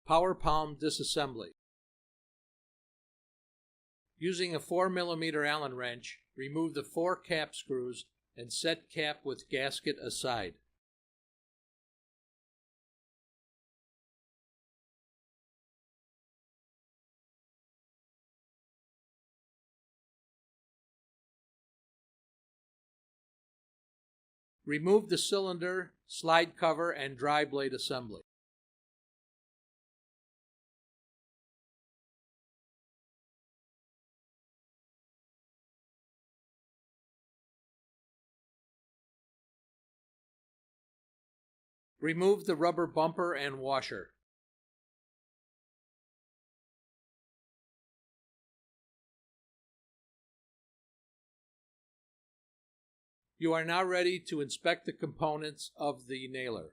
Power Palm Disassembly. Using a 4mm Allen wrench, remove the 4 cap screws and set cap with gasket aside. Remove the cylinder, slide cover, and dry blade assembly. Remove the rubber bumper and washer. You are now ready to inspect the components of the nailer.